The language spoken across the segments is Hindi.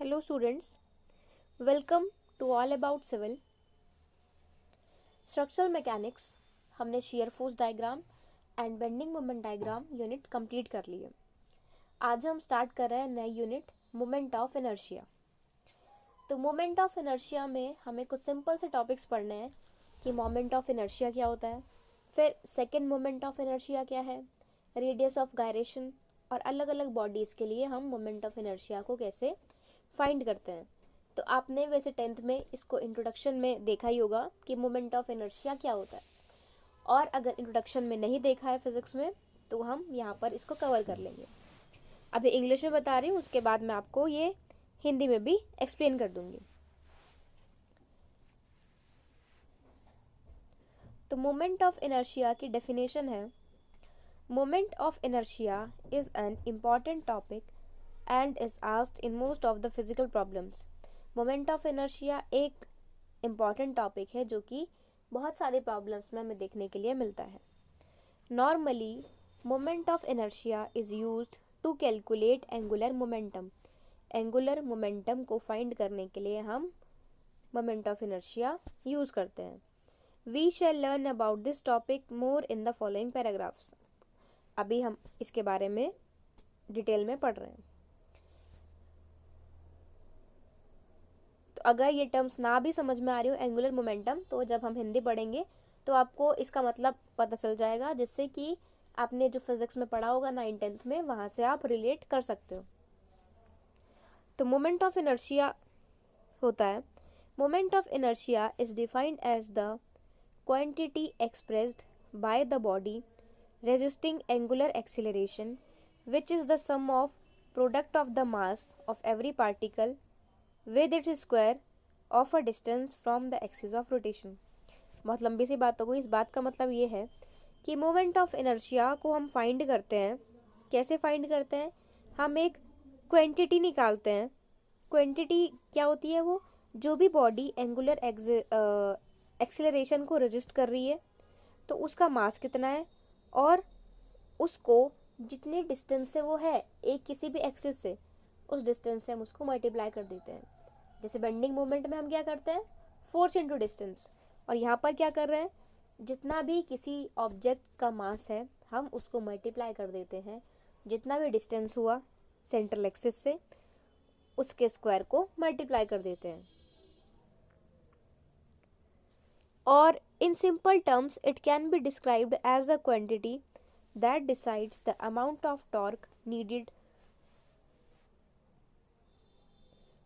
Hello students, welcome to All About Civil. Structural Mechanics हमने shear force diagram and bending moment diagram unit complete कर ली है। आज हम स्टार्ट कर रहे हैं नई यूनिट मोमेंट ऑफ इनर्शिया। तो मोमेंट ऑफ इनर्शिया में हमें कुछ सिंपल से टॉपिक्स पढ़ने हैं कि मोमेंट ऑफ इनर्शिया क्या होता है, फिर सेकेंड मोमेंट ऑफ इनर्शिया क्या है, रेडियस ऑफ गायरेशन और अलग अलग बॉडीज़ के लिए हम मोमेंट ऑफ इनर्शिया को कैसे फाइंड करते हैं। तो आपने वैसे 10th में इसको इंट्रोडक्शन में देखा ही होगा कि मोमेंट ऑफ इनर्शिया क्या होता है, और अगर इंट्रोडक्शन में नहीं देखा है फिजिक्स में तो हम यहाँ पर इसको कवर कर लेंगे। अभी इंग्लिश में बता रही हूँ, उसके बाद मैं आपको ये हिंदी में भी एक्सप्लेन कर दूंगी। तो मोमेंट ऑफ इनर्शिया की डेफिनेशन है, moment of inertia is an important topic and is asked in most of the physical problems. Moment of inertia एक इम्पॉर्टेंट टॉपिक है जो कि बहुत सारे प्रॉब्लम्स में हमें देखने के लिए मिलता है। Normally moment of inertia is used to calculate angular momentum. Angular momentum को फाइंड करने के लिए हम मोमेंट ऑफ इनर्शिया यूज करते हैं। We shall learn about this topic more in the following paragraphs. अभी हम इसके बारे में डिटेल में पढ़ रहे हैं। तो अगर ये टर्म्स ना भी समझ में आ रही हो एंगुलर मोमेंटम, तो जब हम हिंदी पढ़ेंगे तो आपको इसका मतलब पता चल जाएगा, जिससे कि आपने जो फिजिक्स में पढ़ा होगा 9th-10th में, वहाँ से आप रिलेट कर सकते हो। तो मोमेंट ऑफ इनर्शिया होता है, moment of inertia is defined as the quantity expressed by the body resisting angular acceleration, which is the sum of product of the mass of every particle with its square of a distance from the axis of rotation। बहुत लंबी सी बात हो गई। इस बात का मतलब ये है कि मोमेंट ऑफ इनर्शिया को हम फाइंड करते हैं। कैसे फाइंड करते हैं? हम एक क्वांटिटी निकालते हैं। क्वांटिटी क्या होती है? वो जो भी बॉडी एंगुलर एक्सेलरेशन को रेजिस्ट कर रही है, तो उसका मास कितना है, और उसको जितने डिस्टेंस से वो है एक किसी भी एक्सिस से, उस डिस्टेंस से हम उसको मल्टीप्लाई कर देते हैं। जैसे बेंडिंग मोमेंट में हम क्या करते हैं? Force into distance. और यहाँ पर क्या कर रहे हैं? जितना भी किसी ऑब्जेक्ट का मास है हम उसको मल्टीप्लाई कर देते हैं, जितना भी डिस्टेंस हुआ सेंट्रल एक्सिस से उसके स्क्वायर को मल्टीप्लाई कर देते हैं। और in simple terms it can be described as a quantity that decides the amount of torque needed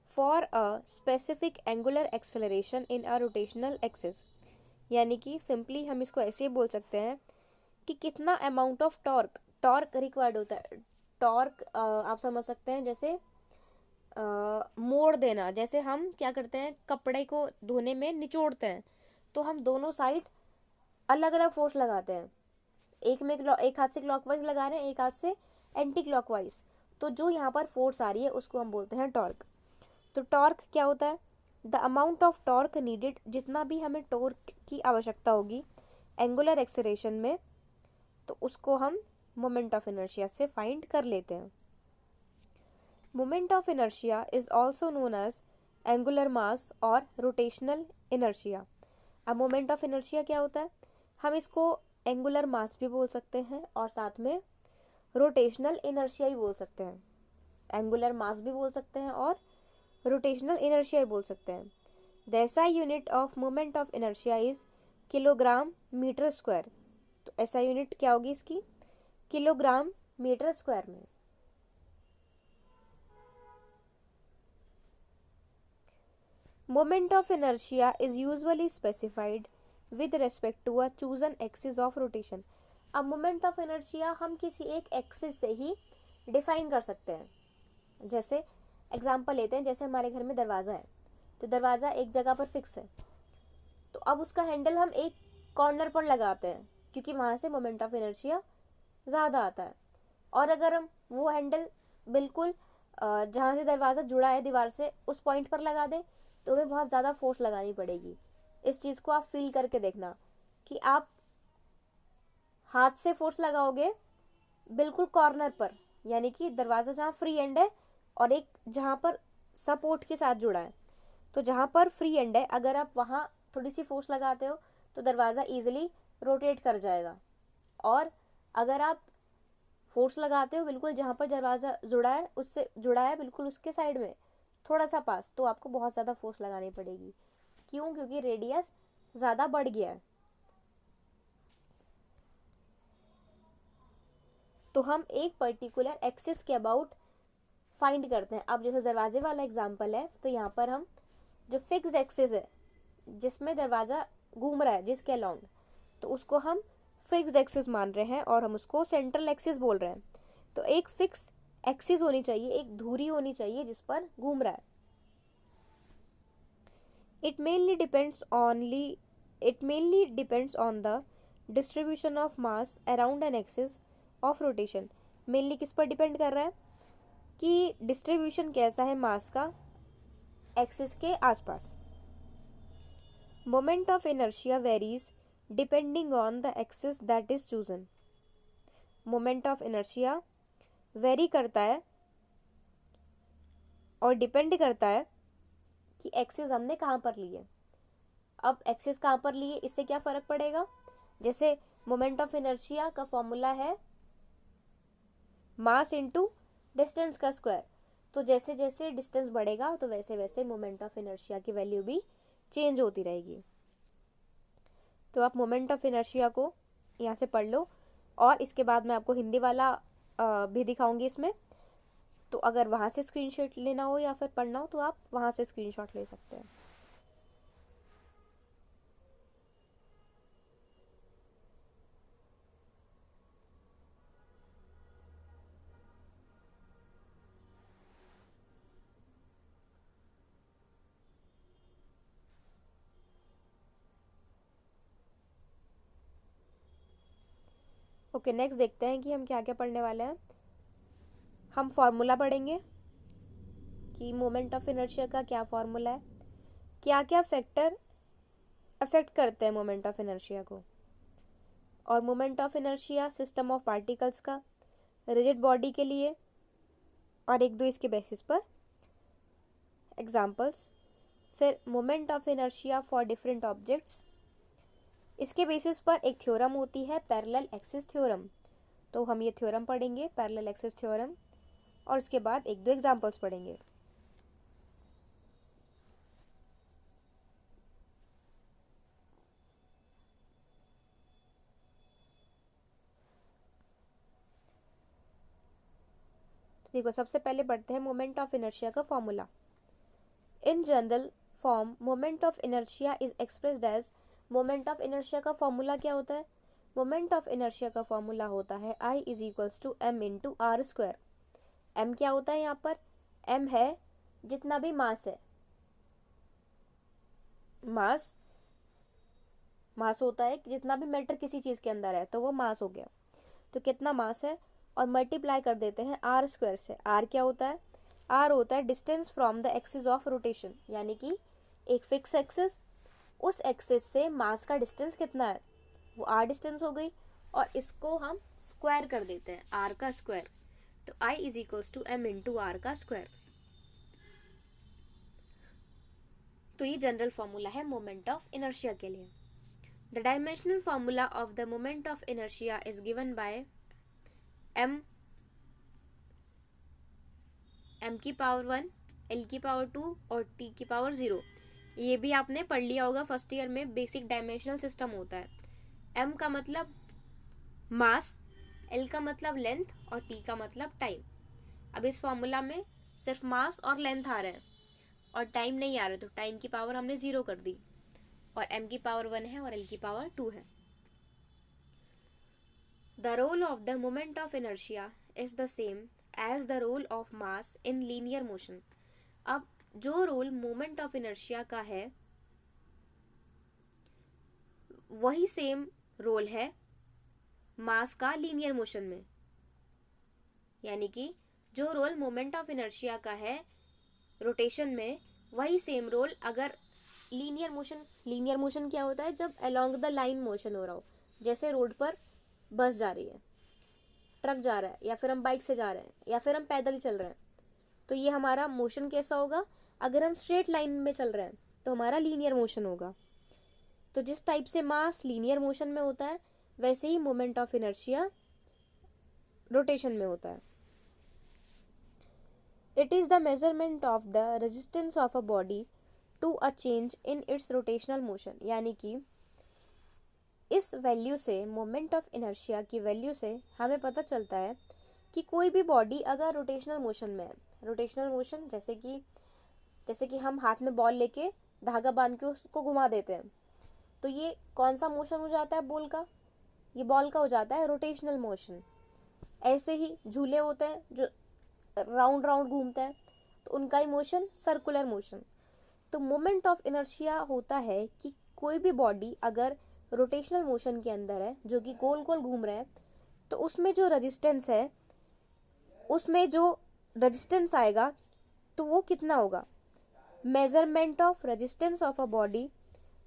for a specific angular acceleration in a rotational axis। यानी कि सिंपली हम इसको ऐसे ही बोल सकते हैं कि कितना अमाउंट ऑफ टॉर्क रिक्वायर्ड होता है। टॉर्क आप समझ सकते हैं जैसे मोड़ देना। जैसे हम क्या करते हैं, कपड़े को धोने में निचोड़ते हैं, तो हम दोनों साइड अलग अलग फोर्स लगाते हैं। एक हाथ से क्लॉकवाइज लगा रहे हैं, एक हाथ से एंटी क्लॉकवाइज, तो जो यहाँ पर फोर्स आ रही है उसको हम बोलते हैं टॉर्क। तो टॉर्क क्या होता है? The amount of torque needed, जितना भी हमें टॉर्क की आवश्यकता होगी एंगुलर एक्सेलरेशन में, तो उसको हम मोमेंट ऑफ इनर्शिया से फाइंड कर लेते हैं। Moment of inertia is also known as angular mass और रोटेशनल इनर्शिया। अब मोमेंट ऑफ इनर्शिया क्या होता है? हम इसको एंगुलर मास भी बोल सकते हैं और साथ में रोटेशनल इनर्शिया भी बोल सकते हैं। एंगुलर मास भी बोल सकते हैं और रोटेशनल इनर्शिया भी बोल सकते हैं। The SI unit of moment of inertia is kilogram metre square. तो एसआई यूनिट क्या होगी इसकी? किलोग्राम मीटर स्क्वायर में। Moment of inertia is usually specified with respect to a chosen axis of rotation। अब मोमेंट ऑफ इनर्शिया हम किसी एक एक्सिस से ही डिफाइन कर सकते हैं। जैसे एग्जांपल लेते हैं, जैसे हमारे घर में दरवाज़ा है, तो दरवाज़ा एक जगह पर फिक्स है, तो अब उसका हैंडल हम एक कॉर्नर पर लगाते हैं क्योंकि वहाँ से मोमेंट ऑफ इनर्शिया ज़्यादा आता है। और अगर हम वो हैंडल बिल्कुल जहाँ से दरवाज़ा जुड़ा है दीवार से उस पॉइंट पर लगा दें, तो हमें बहुत ज़्यादा फोर्स लगानी पड़ेगी। इस चीज़ को आप फील करके देखना कि आप हाथ से फोर्स लगाओगे बिल्कुल कॉर्नर पर, यानी कि दरवाज़ा जहाँ फ्री एंड है और एक जहाँ पर सपोर्ट के साथ जुड़ा है। तो जहाँ पर फ्री एंड है, अगर आप वहाँ थोड़ी सी फोर्स लगाते हो तो दरवाज़ा इजीली रोटेट कर जाएगा। और अगर आप फोर्स लगाते हो बिल्कुल जहाँ पर दरवाज़ा जुड़ा है उससे जुड़ा है बिल्कुल उसके साइड में थोड़ा सा पास, तो आपको बहुत ज़्यादा फोर्स लगानी पड़ेगी। क्यों? क्योंकि रेडियस ज़्यादा बढ़ गया है। तो हम एक पर्टिकुलर एक्सिस के अबाउट फाइंड करते हैं। अब जैसे दरवाजे वाला एग्जांपल है, तो यहाँ पर हम जो फिक्स एक्सिस है जिसमें दरवाज़ा घूम रहा है जिसके अलोंग, तो उसको हम फिक्स्ड एक्सिस मान रहे हैं और हम उसको सेंट्रल एक्सिस बोल रहे हैं। तो एक फिक्स एक्सिस होनी चाहिए, एक धुरी होनी चाहिए जिस पर घूम रहा है। It mainly depends on the distribution of mass around an axis of rotation। Mainly किस पर डिपेंड कर रहा है कि डिस्ट्रीब्यूशन कैसा है मास का एक्सिस के आसपास। Moment of inertia varies depending on the axis that is chosen. Moment of inertia very करता है और डिपेंड करता है कि एक्सिस हमने कहाँ पर ली है। अब एक्सिस कहाँ पर ली है इससे क्या फ़र्क पड़ेगा? जैसे मोमेंट ऑफ इनर्शिया का फॉर्मूला है मास इनटू डिस्टेंस का स्क्वायर। तो जैसे जैसे डिस्टेंस बढ़ेगा तो वैसे वैसे मोमेंट ऑफ इनर्शिया की वैल्यू भी चेंज होती रहेगी। तो आप मोमेंट ऑफ इनर्शिया को यहाँ से पढ़ लो और इसके बाद मैं आपको हिंदी वाला भी दिखाऊंगी इसमें। तो अगर वहाँ से स्क्रीनशॉट लेना हो या फिर पढ़ना हो तो आप वहाँ से स्क्रीनशॉट ले सकते हैं। ओके, नेक्स्ट देखते हैं कि हम क्या क्या पढ़ने वाले हैं। हम फॉर्मूला पढ़ेंगे कि मोमेंट ऑफ इनर्शिया का क्या फॉर्मूला है, क्या क्या फैक्टर अफेक्ट करते हैं मोमेंट ऑफ इनर्शिया को, और moment of inertia system of particles का, रिजिड बॉडी के लिए, और एक दो इसके बेसिस पर एग्जांपल्स। फिर moment of inertia for different objects, इसके बेसिस पर एक थ्योरम होती है पैरेलल एक्सिस थ्योरम। तो हम ये थ्योरम पढ़ेंगे पैरेलल एक्सिस थ्योरम, और उसके बाद एक दो एग्जांपल्स पढ़ेंगे। देखो, सबसे पहले पढ़ते हैं मोमेंट ऑफ इनर्शिया का formula. In general form moment of inertia is expressed as, moment of inertia का फॉर्मूला क्या होता है? मोमेंट ऑफ इनर्शिया का फॉर्मूला होता है I is equals to M into R square. M क्या होता है यहाँ पर? एम है जितना भी मास है। मास मास होता है कि जितना भी मैटर किसी चीज़ के अंदर है तो वो मास हो गया। तो कितना मास है और मल्टीप्लाई कर देते हैं आर स्क्वायर से। आर क्या होता है? आर होता है distance from the axis of rotation, यानी कि एक फिक्स एक्सिस, उस एक्सिस से मास का डिस्टेंस कितना है वो आर डिस्टेंस हो गई, और इसको हम स्क्वायर कर देते हैं आर का स्क्वायर। तो I is equals to M into R का स्क्वायर। तो ये जनरल फॉर्मूला है मोमेंट ऑफ इनर्शिया के लिए। The dimensional formula of the moment of inertia is given by M की पावर 1, एल की पावर 2 और टी की पावर 0। ये भी आपने पढ़ लिया होगा फर्स्ट ईयर में, बेसिक डायमेंशनल सिस्टम होता है। एम का मतलब मास, एल का मतलब लेंथ और टी का मतलब टाइम। अब इस फॉर्मूला में सिर्फ मास और लेंथ आ रहे हैं और टाइम नहीं आ रहा, तो टाइम की पावर हमने 0 कर दी, और एम की पावर 1 है और एल की पावर 2 है। The role of the moment of inertia is the same as the role of mass in linear motion. अब जो रोल मोमेंट ऑफ इनर्शिया का है वही सेम रोल है मास का लीनियर मोशन में, यानी कि जो रोल मोमेंट ऑफ इनर्शिया का है रोटेशन में वही सेम रोल अगर लीनियर मोशन क्या होता है? जब अलोंग द लाइन मोशन हो रहा हो, जैसे रोड पर बस जा रही है, ट्रक जा रहा है, या फिर हम बाइक से जा रहे हैं, या फिर हम पैदल चल रहे हैं, तो ये हमारा मोशन कैसा होगा? अगर हम स्ट्रेट लाइन में चल रहे हैं तो हमारा लीनियर मोशन होगा। तो जिस टाइप से मास लीनियर मोशन में होता है वैसे ही मोमेंट ऑफ इनर्शिया रोटेशन में होता है। It is the measurement of the resistance of a body to a change in its rotational motion, यानी कि इस वैल्यू से, मोमेंट ऑफ इनर्शिया की वैल्यू से हमें पता चलता है कि कोई भी बॉडी अगर रोटेशनल मोशन में है, रोटेशनल मोशन जैसे कि हम हाथ में बॉल लेके धागा बांध के उसको घुमा देते हैं, तो ये कौन सा मोशन हो जाता है बॉल का? ये बॉल का हो जाता है रोटेशनल मोशन। ऐसे ही झूले होते हैं जो राउंड राउंड घूमते हैं, तो उनका ही मोशन सर्कुलर मोशन। तो मोमेंट ऑफ इनर्शिया होता है कि कोई भी बॉडी अगर रोटेशनल मोशन के अंदर है जो कि गोल गोल घूम रहे हैं, तो उसमें जो रेजिस्टेंस आएगा तो वो कितना होगा? Measurement of resistance of a body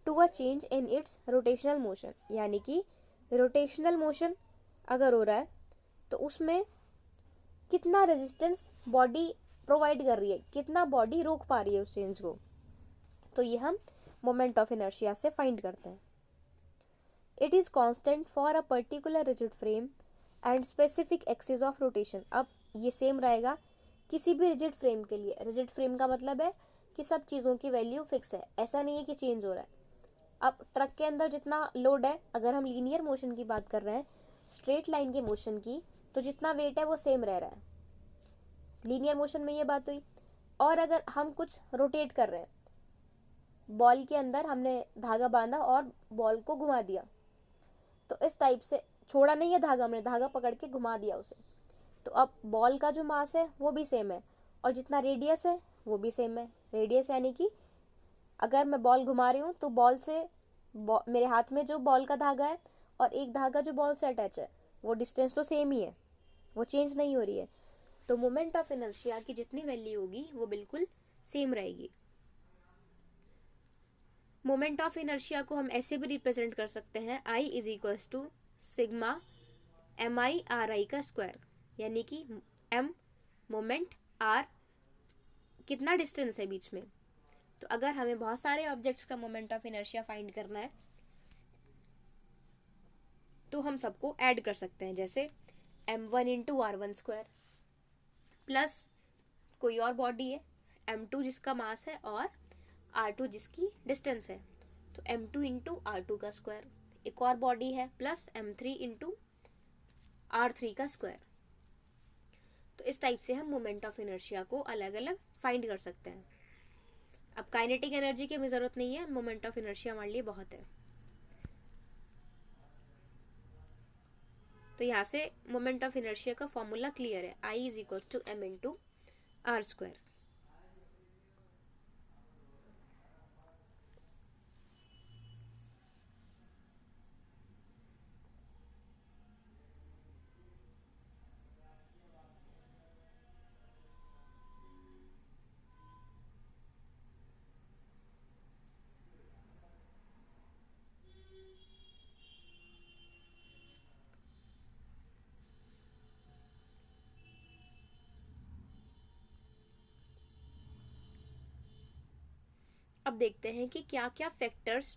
to a change in its rotational motion, यानी कि रोटेशनल मोशन अगर हो रहा है तो उसमें कितना रेजिस्टेंस बॉडी प्रोवाइड कर रही है, कितना बॉडी रोक पा रही है उस चेंज को। तो ये हम मोमेंट ऑफ इनर्शिया से फाइंड करते हैं। It is constant for a particular rigid frame and specific axis of rotation. अब ये सेम रहेगा किसी भी रिजिड फ्रेम के लिए। रिजिड फ्रेम का मतलब है कि सब चीज़ों की वैल्यू फिक्स है, ऐसा नहीं है कि चेंज हो रहा है। अब ट्रक के अंदर जितना लोड है, अगर हम लीनियर मोशन की बात कर रहे हैं, स्ट्रेट लाइन के मोशन की, तो जितना वेट है वो सेम रह रहा है। लीनियर मोशन में ये बात हुई। और अगर हम कुछ रोटेट कर रहे हैं, बॉल के अंदर हमने धागा बांधा और बॉल को घुमा दिया, तो इस टाइप से छोड़ा नहीं है धागा, हमने धागा पकड़ के घुमा दिया उसे, तो अब बॉल का जो मास है वो भी सेम है और जितना रेडियस है वो भी सेम है। रेडियस यानी कि अगर मैं बॉल घुमा रही हूँ तो बॉल से मेरे हाथ में जो बॉल का धागा है और एक धागा जो बॉल से अटैच है, वो डिस्टेंस तो सेम ही है, वो चेंज नहीं हो रही है। तो मोमेंट ऑफ इनर्शिया की जितनी वैल्यू होगी वो बिल्कुल सेम रहेगी। मोमेंट ऑफ इनर्शिया को हम ऐसे भी रिप्रेजेंट कर सकते हैं, I is equals to sigma MI/RI का स्क्वायर, यानी कि M मोमेंट, R कितना डिस्टेंस है बीच में। तो अगर हमें बहुत सारे ऑब्जेक्ट्स का मोमेंट ऑफ इनर्शिया फाइंड करना है तो हम सबको ऐड कर सकते हैं, जैसे M1 into R1 square plus कोई और बॉडी है M2 जिसका मास है और R2 जिसकी डिस्टेंस है, तो M2 इंटू R2 का स्क्वायर। एक और बॉडी है प्लस M3 इंटू R3 का स्क्वायर। तो इस टाइप से हम मोमेंट ऑफ इनर्शिया को अलग अलग फाइंड कर सकते हैं। अब काइनेटिक एनर्जी की हमें ज़रूरत नहीं है, मोमेंट ऑफ इनर्शिया हमारे लिए बहुत है। तो यहाँ से मोमेंट ऑफ इनर्शिया का फॉर्मूला क्लियर है, I is equals to M into R square. अब देखते हैं कि क्या क्या फैक्टर्स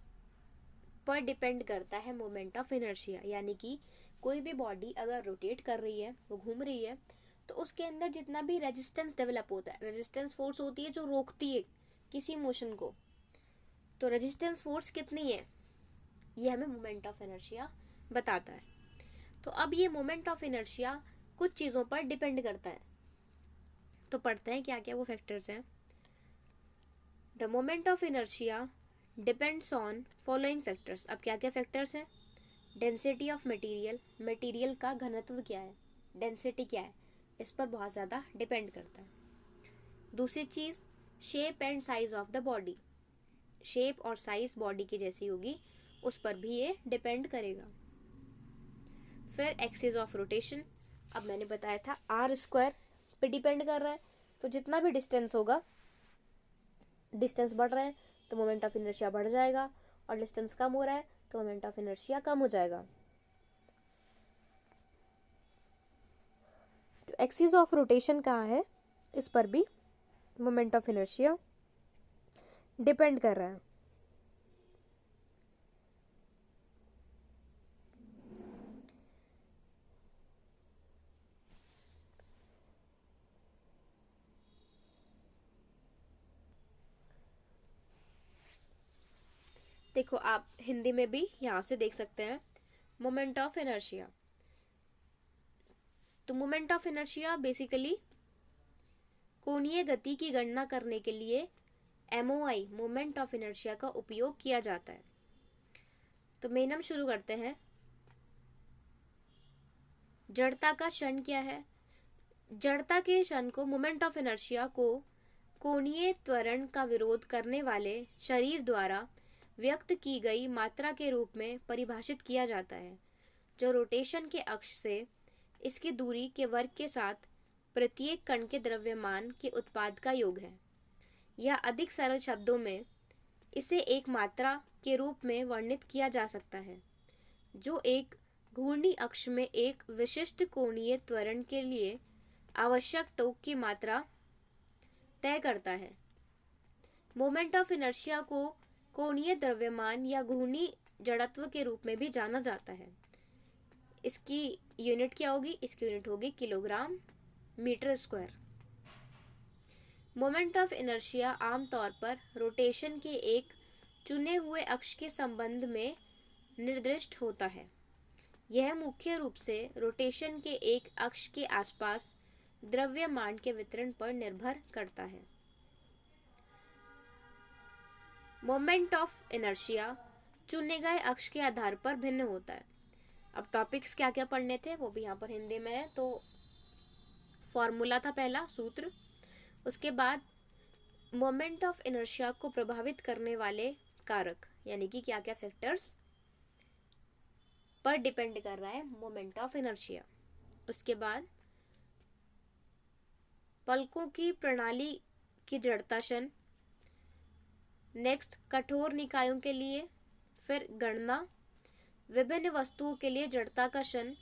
पर डिपेंड करता है मोमेंट ऑफ इनर्शिया, यानी कि कोई भी बॉडी अगर रोटेट कर रही है, वो घूम रही है, तो उसके अंदर जितना भी रेजिस्टेंस डेवलप होता है, रेजिस्टेंस फोर्स होती है जो रोकती है किसी मोशन को, तो रेजिस्टेंस फोर्स कितनी है ये हमें मोमेंट ऑफ इनर्शिया बताता है। तो अब ये मोमेंट ऑफ इनर्शिया कुछ चीज़ों पर डिपेंड करता है, तो पढ़ते हैं क्या क्या वो फैक्टर्स हैं। The moment of inertia depends on following factors. अब क्या क्या फैक्टर्स हैं? डेंसिटी ऑफ मटेरियल, मटेरियल का घनत्व क्या है, डेंसिटी क्या है, इस पर बहुत ज़्यादा डिपेंड करता है। दूसरी चीज़, shape and size of the body, shape और साइज बॉडी की जैसी होगी उस पर भी ये डिपेंड करेगा। फिर एक्सिस ऑफ रोटेशन, अब मैंने बताया था R स्क्वायर पे डिपेंड कर रहा है, तो जितना भी डिस्टेंस होगा, डिस्टेंस बढ़ रहा है तो मोमेंट ऑफ इनर्शिया बढ़ जाएगा, और डिस्टेंस कम हो रहा है तो मोमेंट ऑफ इनर्शिया कम हो जाएगा। तो एक्सिस ऑफ रोटेशन कहाँ है, इस पर भी मोमेंट ऑफ इनर्शिया डिपेंड कर रहा है। देखो आप हिंदी में भी यहाँ से देख सकते हैं मोमेंट ऑफ इनर्शिया। तो मोमेंट ऑफ इनर्शिया बेसिकली कोणीय गति की गणना करने के लिए एमओआई मोमेंट ऑफ इनर्शिया का उपयोग किया जाता है। तो मेन हम शुरू करते हैं। जड़ता का क्षण क्या है? जड़ता के क्षण को मोमेंट ऑफ इनर्शिया को कोणीय त्वरण का विरोध करने वाले शरीर द्वारा व्यक्त की गई मात्रा के रूप में परिभाषित किया जाता है, जो रोटेशन के अक्ष से इसकी दूरी के वर्ग के साथ प्रत्येक कण के द्रव्यमान के उत्पाद का योग है। या अधिक सरल शब्दों में इसे एक मात्रा के रूप में वर्णित किया जा सकता है, जो एक घूर्णी अक्ष में एक विशिष्ट कोणीय त्वरण के लिए आवश्यक टॉर्क की मात्रा तय करता है। मोमेंट ऑफ इनर्शिया को कोणीय द्रव्यमान या घूर्णी जड़त्व के रूप में भी जाना जाता है। इसकी यूनिट क्या होगी? इसकी यूनिट होगी kilogram metre square. Moment of inertia आमतौर पर रोटेशन के एक चुने हुए अक्ष के संबंध में निर्दिष्ट होता है। यह मुख्य रूप से रोटेशन के एक अक्ष के आसपास द्रव्यमान के वितरण पर निर्भर करता है। मोमेंट ऑफ इनर्शिया चुने गए अक्ष के आधार पर भिन्न होता है। अब टॉपिक्स क्या क्या पढ़ने थे वो भी यहाँ पर हिंदी में है। तो फॉर्मूला था पहला, सूत्र। उसके बाद मोमेंट ऑफ इनर्शिया को प्रभावित करने वाले कारक, यानी कि क्या क्या फैक्टर्स पर डिपेंड कर रहा है मोमेंट ऑफ इनर्शिया। उसके बाद पलकों की प्रणाली की जड़ता क्षण, नेक्स्ट कठोर निकायों के लिए, फिर गणना, विभिन्न वस्तुओं के लिए जड़ता का क्षण,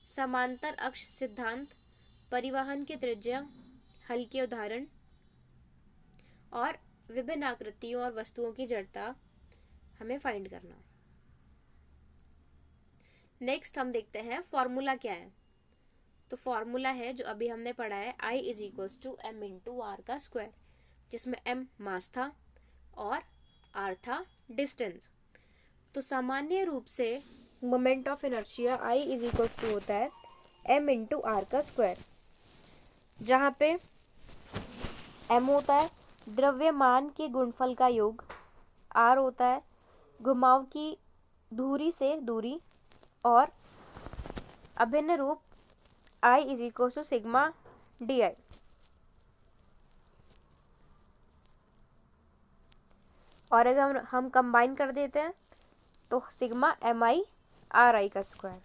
समांतर अक्ष सिद्धांत, परिवहन की त्रिज्या, हल के उदाहरण और विभिन्न आकृतियों और वस्तुओं की जड़ता हमें फाइंड करना। नेक्स्ट हम देखते हैं फॉर्मूला क्या है। तो फॉर्मूला है जो अभी हमने पढ़ा है, I = m × r का स्क्वायर, जिसमें m मास था और r था डिस्टेंस। तो सामान्य रूप से मोमेंट ऑफ इनर्शिया I = होता है m × r का स्क्वायर, जहाँ पे m होता है द्रव्यमान के गुणनफल का योग, r होता है घुमाव की धुरी से दूरी, और अभिन्न रूप I = सिग्मा di। और अगर हम कंबाइन कर देते हैं तो सिग्मा mi ri का स्क्वायर।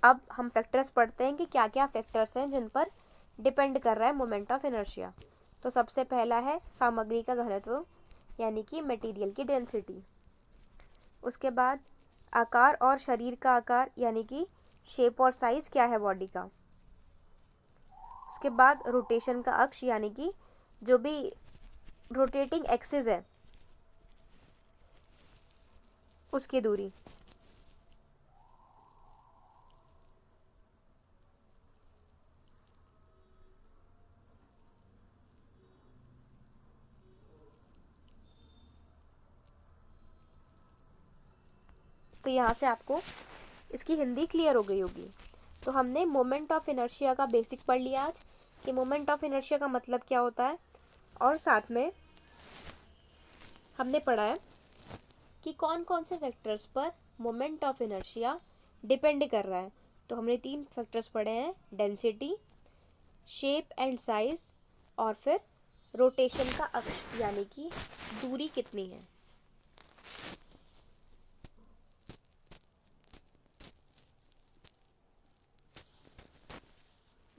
अब हम फैक्टर्स पढ़ते हैं कि क्या क्या फैक्टर्स हैं जिन पर डिपेंड कर रहा है मोमेंट ऑफ इनर्शिया। तो सबसे पहला है सामग्री का घनत्व, यानी कि मटेरियल की डेंसिटी। उसके बाद आकार और शरीर का आकार, यानी कि शेप और साइज क्या है बॉडी का। उसके बाद रोटेशन का अक्ष, यानी कि जो भी रोटेटिंग एक्सिस है उसकी दूरी। तो यहाँ से आपको इसकी हिंदी क्लियर हो गई होगी। तो हमने मोमेंट ऑफ इनर्शिया का बेसिक पढ़ लिया आज, कि मोमेंट ऑफ इनर्शिया का मतलब क्या होता है, और साथ में हमने पढ़ा है कि कौन कौन से फैक्टर्स पर मोमेंट ऑफ इनर्शिया डिपेंड कर रहा है। तो हमने 3 फैक्टर्स पढ़े हैं, डेंसिटी, शेप एंड साइज, और फिर रोटेशन का अक्ष, यानी कि दूरी कितनी है।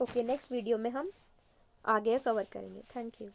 ओके, नेक्स्ट वीडियो में हम आगे कवर करेंगे। Thank you.